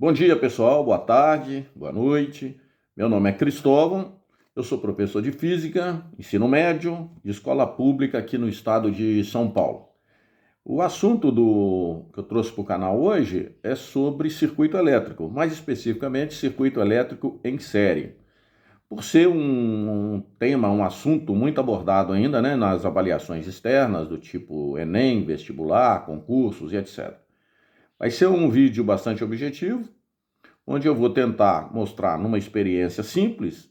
Bom dia, pessoal. Boa tarde, boa noite. Meu nome é Cristóvão. Eu sou professor de Física, ensino médio, de escola pública aqui no estado de São Paulo. O assunto que eu trouxe para o canal hoje é sobre circuito elétrico, mais especificamente circuito elétrico em série. Por ser um tema, um assunto muito abordado ainda, nas avaliações externas, do tipo Enem, vestibular, concursos e etc. Vai ser um vídeo bastante objetivo, onde eu vou tentar mostrar numa experiência simples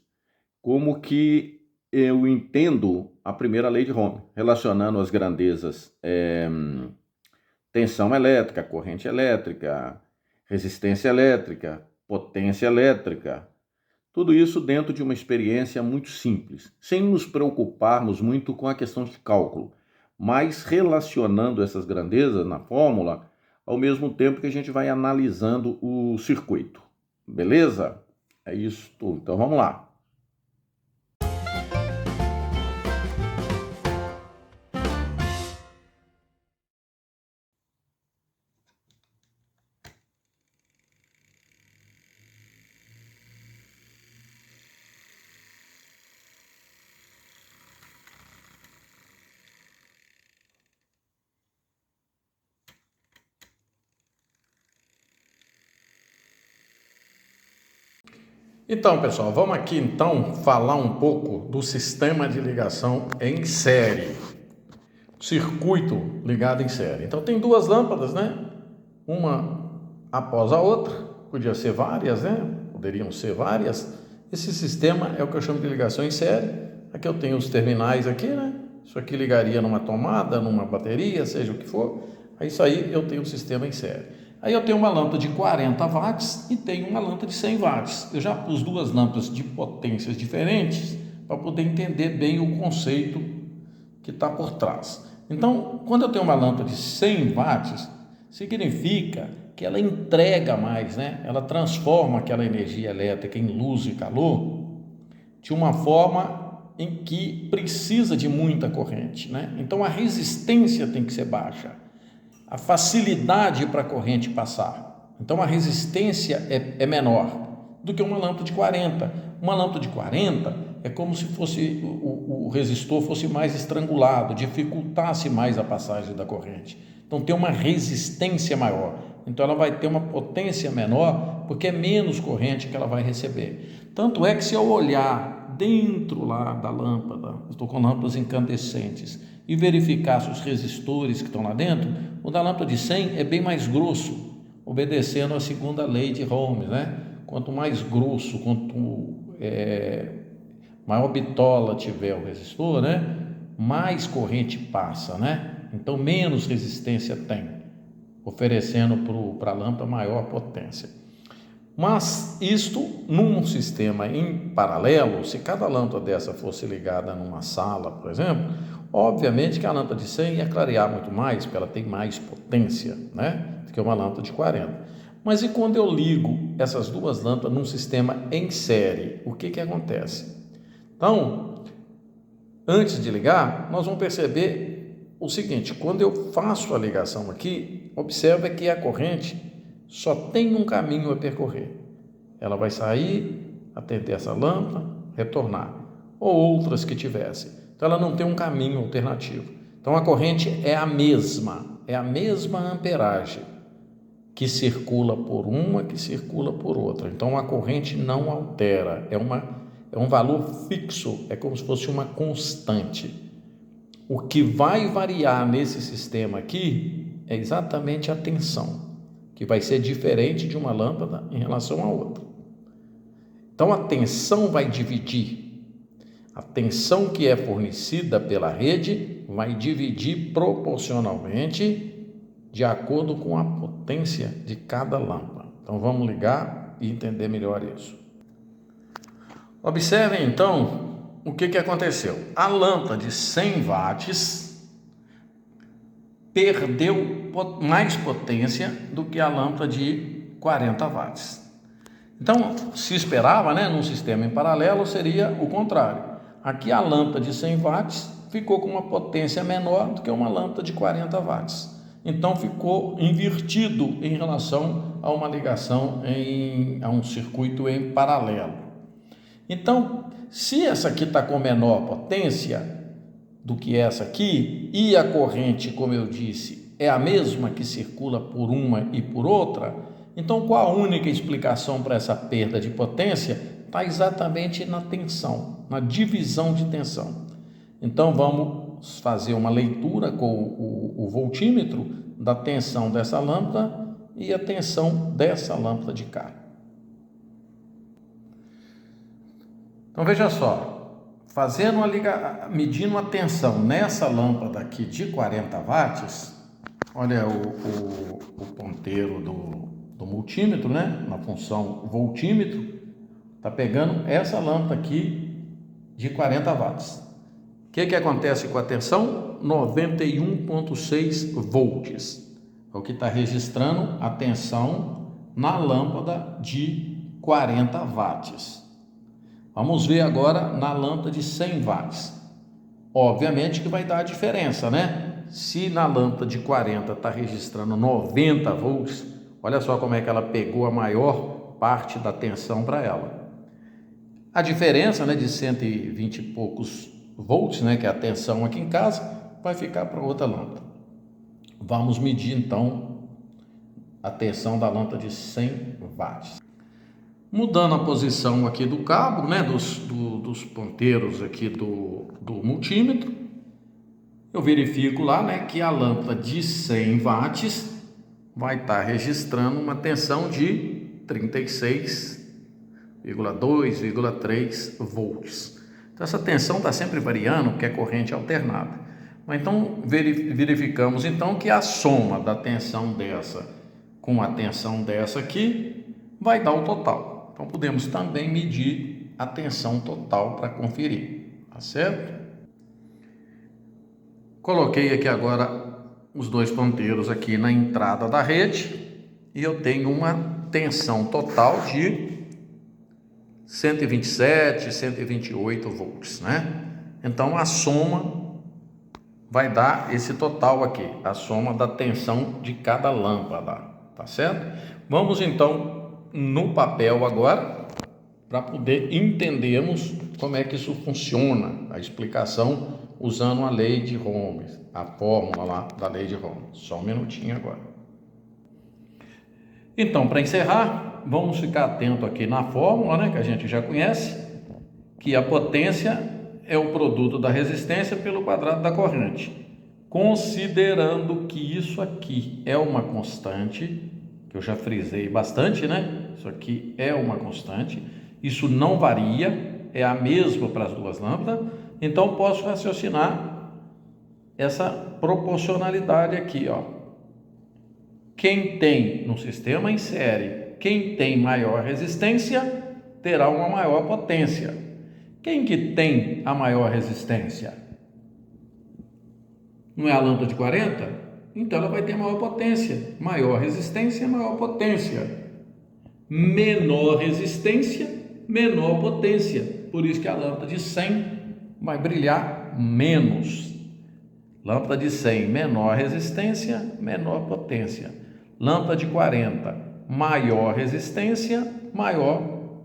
como que eu entendo a primeira lei de Ohm, relacionando as grandezas tensão elétrica, corrente elétrica, resistência elétrica, potência elétrica, tudo isso dentro de uma experiência muito simples, sem nos preocuparmos muito com a questão de cálculo, mas relacionando essas grandezas na fórmula ao mesmo tempo que a gente vai analisando o circuito. Beleza? É isso tudo. Então vamos lá. Então, pessoal, vamos aqui então falar um pouco do sistema de ligação em série. Circuito ligado em série. Então tem duas lâmpadas, né? Uma após a outra, podia ser várias, né? Poderiam ser várias. Esse sistema é o que eu chamo de ligação em série. Aqui eu tenho os terminais aqui, né? Isso aqui ligaria numa tomada, numa bateria, seja o que for. Aí isso aí eu tenho um sistema em série. Aí eu tenho uma lâmpada de 40 watts e tenho uma lâmpada de 100 watts. Eu já pus duas lâmpadas de potências diferentes para poder entender bem o conceito que está por trás. Então, quando eu tenho uma lâmpada de 100 watts, significa que ela entrega mais, né? Ela transforma aquela energia elétrica em luz e calor de uma forma em que precisa de muita corrente, né? Então, a resistência tem que ser baixa, a facilidade para a corrente passar. Então, a resistência é menor do que uma lâmpada de 40. Uma lâmpada de 40 é como se fosse o resistor fosse mais estrangulado, dificultasse mais a passagem da corrente. Então, tem uma resistência maior. Então, ela vai ter uma potência menor, porque é menos corrente que ela vai receber. Tanto é que se eu olhar dentro lá da lâmpada, eu estou com lâmpadas incandescentes, e verificar se os resistores que estão lá dentro, o da lâmpada de 100 é bem mais grosso, obedecendo a segunda lei de Ohm, né? Quanto mais grosso, quanto maior bitola tiver o resistor, né? Mais corrente passa, né? Então menos resistência tem, oferecendo para a lâmpada maior potência. Mas isto num sistema em paralelo, se cada lâmpada dessa fosse ligada numa sala, por exemplo, obviamente que a lâmpada de 100 ia clarear muito mais, porque ela tem mais potência, né, do que uma lâmpada de 40. Mas e quando eu ligo essas duas lâmpadas num sistema em série, o que acontece? Então, antes de ligar, nós vamos perceber o seguinte: quando eu faço a ligação aqui, observa que a corrente só tem um caminho a percorrer. Ela vai sair, atender essa lâmpada, retornar, ou outras que tivessem. Então ela não tem um caminho alternativo. Então a corrente é a mesma amperagem que circula por uma, que circula por outra. Então a corrente não altera, é um valor fixo, é como se fosse uma constante. O que vai variar nesse sistema aqui é exatamente a tensão, que vai ser diferente de uma lâmpada em relação à outra. Então a tensão vai dividir. A tensão que é fornecida pela rede vai dividir proporcionalmente de acordo com a potência de cada lâmpada. Então vamos ligar e entender melhor isso. Observem então o que aconteceu. A lâmpada de 100 watts perdeu mais potência do que a lâmpada de 40 watts. Então, se esperava, num sistema em paralelo, seria o contrário. Aqui a lâmpada de 100 watts ficou com uma potência menor do que uma lâmpada de 40 watts. então ficou invertido em relação a uma ligação a um circuito em paralelo. Então, se essa aqui está com menor potência do que essa aqui, e a corrente, como eu disse, é a mesma que circula por uma e por outra, então qual a única explicação para essa perda de potência? Está exatamente na tensão, na divisão de tensão. Então vamos fazer uma leitura com o voltímetro da tensão dessa lâmpada e a tensão dessa lâmpada de cá. Então veja só, medindo a tensão nessa lâmpada aqui de 40 watts, olha o ponteiro do multímetro, né? Na função voltímetro, está pegando essa lâmpada aqui de 40 watts. O que acontece com a tensão? 91,6 volts. É o que está registrando a tensão na lâmpada de 40 watts. Vamos ver agora na lâmpada de 100 watts. Obviamente que vai dar a diferença, né? Se na lâmpada de 40 está registrando 90 volts, olha só como é que ela pegou a maior parte da tensão para ela. A diferença, né, de 120 e poucos volts, né, que é a tensão aqui em casa, vai ficar para outra lâmpada. Vamos medir então a tensão da lâmpada de 100 watts. Mudando a posição aqui do cabo, né, dos ponteiros aqui do multímetro, eu verifico lá, né, que a lâmpada de 100 watts vai estar registrando uma tensão de 36,2,3 volts. Então essa tensão está sempre variando, porque é corrente alternada. Mas então verificamos então que a soma da tensão dessa com a tensão dessa aqui vai dar o total. Então podemos também medir a tensão total para conferir, tá certo? Coloquei aqui agora os dois ponteiros aqui na entrada da rede e eu tenho uma tensão total de 127, 128 volts, né? Então a soma vai dar esse total aqui, a soma da tensão de cada lâmpada, tá certo? Vamos então no papel agora para poder entendermos como é que isso funciona, a explicação usando a lei de Ohm, a fórmula lá da lei de Ohm. Só um minutinho agora. Então, para encerrar, vamos ficar atento aqui na fórmula, né, que a gente já conhece, que a potência é o produto da resistência pelo quadrado da corrente. Considerando que isso aqui é uma constante, que eu já frisei bastante, né? Isso aqui é uma constante, isso não varia, é a mesma para as duas lâmpadas, então posso raciocinar essa proporcionalidade aqui, ó. Quem tem no sistema em série, quem tem maior resistência, terá uma maior potência. Quem que tem a maior resistência? Não é a lâmpada de 40? Então ela vai ter maior potência. Maior resistência, maior potência. Menor resistência, menor potência. Por isso que a lâmpada de 100 vai brilhar menos. Lâmpada de 100, menor resistência, menor potência. Lâmpada de 40, maior resistência, maior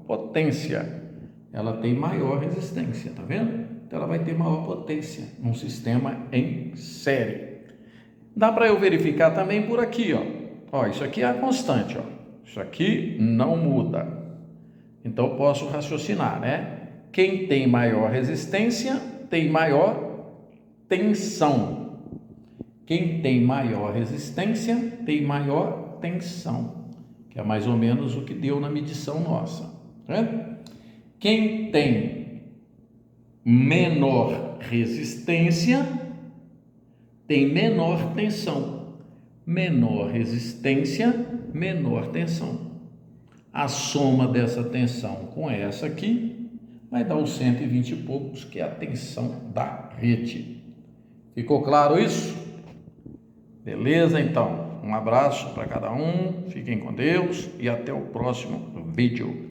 potência. Ela tem maior resistência, tá vendo? Então ela vai ter maior potência num sistema em série. Dá para eu verificar também por aqui, ó. Ó, isso aqui é a constante, ó. Isso aqui não muda. Então eu posso raciocinar, né? Quem tem maior resistência tem maior tensão. Quem tem maior resistência tem maior tensão, que é mais ou menos o que deu na medição nossa, né? Quem tem menor resistência tem menor tensão. Menor resistência, menor tensão. A soma dessa tensão com essa aqui vai dar os 120 e poucos, que é a tensão da rede. Ficou claro isso? Beleza, então. Um abraço para cada um, fiquem com Deus e até o próximo vídeo.